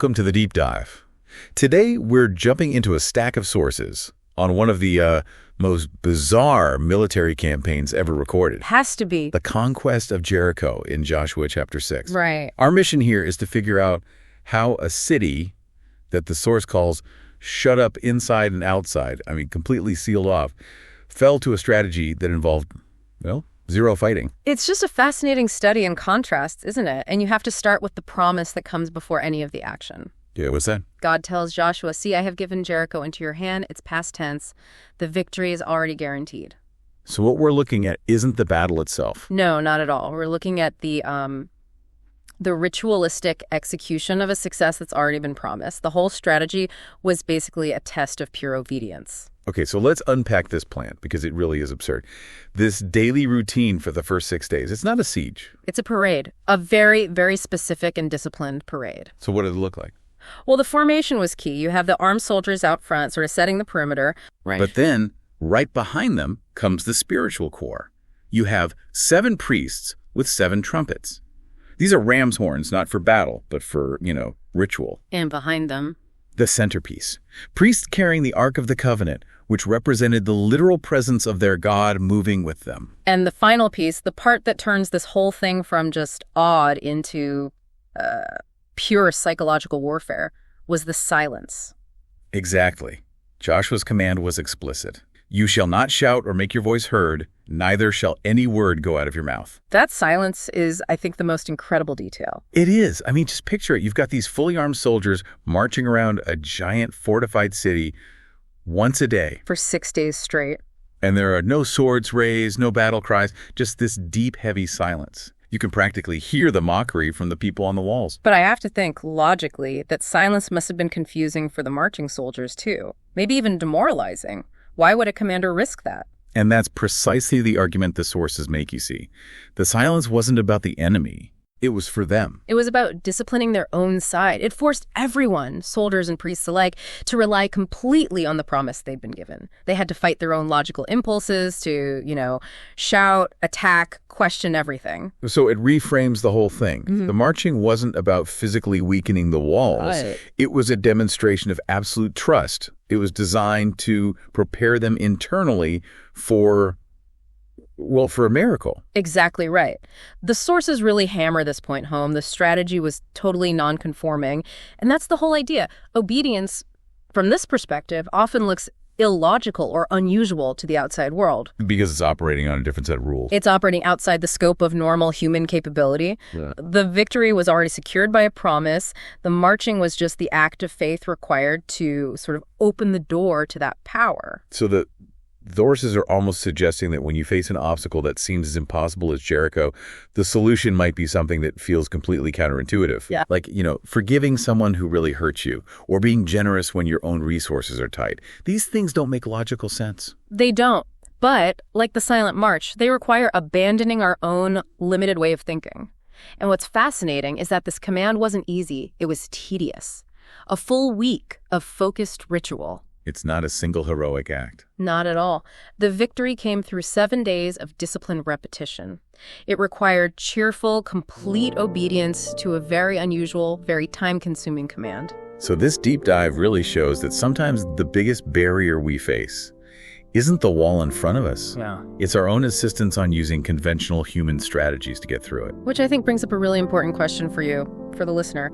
Welcome to the Deep Dive. Today, we're jumping into a stack of sources on one of the most bizarre military campaigns ever recorded. Has to be. The conquest of Jericho in Joshua chapter 6. Right. Our mission here is to figure out how a city that the source calls shut up inside and outside, completely sealed off, fell to a strategy that involved, zero fighting. It's just a fascinating study in contrasts, isn't it? And you have to start with the promise that comes before any of the action. Yeah, what's that? God tells Joshua, "See, I have given Jericho into your hand." It's past tense. The victory is already guaranteed. So what we're looking at isn't the battle itself. No, not at all. We're looking at the ritualistic execution of a success that's already been promised. The whole strategy was basically a test of pure obedience. Okay, so let's unpack this plan because it really is absurd. This daily routine for the first 6 days, it's not a siege. It's a parade, a very, very specific and disciplined parade. So what did it look like? Well, the formation was key. You have the armed soldiers out front, sort of setting the perimeter. Right. But then, right behind them comes the spiritual core. You have 7 priests with 7 trumpets. These are ram's horns, not for battle, but for, ritual. And behind them, the centerpiece. Priests carrying the Ark of the Covenant, which represented the literal presence of their God moving with them. And the final piece, the part that turns this whole thing from just odd into pure psychological warfare, was the silence. Exactly. Joshua's command was explicit. You shall not shout or make your voice heard, neither shall any word go out of your mouth. That silence is, I think, the most incredible detail. It is. Just picture it. You've got these fully armed soldiers marching around a giant fortified city once a day. For 6 days straight. And there are no swords raised, no battle cries, just this deep, heavy silence. You can practically hear the mockery from the people on the walls. But I have to think, logically, that silence must have been confusing for the marching soldiers, too. Maybe even demoralizing. Why would a commander risk that? And that's precisely the argument the sources make, you see. The silence wasn't about the enemy. It was for them. It was about disciplining their own side. It forced everyone, soldiers and priests alike, to rely completely on the promise they'd been given. They had to fight their own logical impulses to, shout, attack, question everything. So it reframes the whole thing. Mm-hmm. The marching wasn't about physically weakening the walls. Right. It was a demonstration of absolute trust. It was designed to prepare them internally for a miracle. Exactly right. The sources really hammer this point home. The strategy was totally non-conforming. And that's the whole idea. Obedience, from this perspective, often looks illogical or unusual to the outside world. Because it's operating on a different set of rules. It's operating outside the scope of normal human capability. Yeah. The victory was already secured by a promise. The marching was just the act of faith required to sort of open the door to that power. So the sources are almost suggesting that when you face an obstacle that seems as impossible as Jericho, the solution might be something that feels completely counterintuitive. Yeah. Like, forgiving someone who really hurts you, or being generous when your own resources are tight. These things don't make logical sense. They don't. But, like the silent march, they require abandoning our own limited way of thinking. And what's fascinating is that this command wasn't easy. It was tedious. A full week of focused ritual. It's not a single heroic act. Not at all. The victory came through 7 days of disciplined repetition. It required cheerful, complete obedience to a very unusual, very time-consuming command. So this deep dive really shows that sometimes the biggest barrier we face isn't the wall in front of us. Yeah. It's our own insistence on using conventional human strategies to get through it. Which I think brings up a really important question for you, for the listener.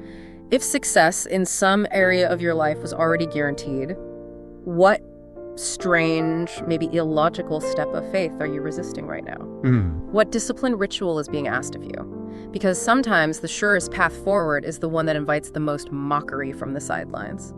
If success in some area of your life was already guaranteed, what strange, maybe illogical step of faith are you resisting right now? What disciplined ritual is being asked of you? Because sometimes the surest path forward is the one that invites the most mockery from the sidelines.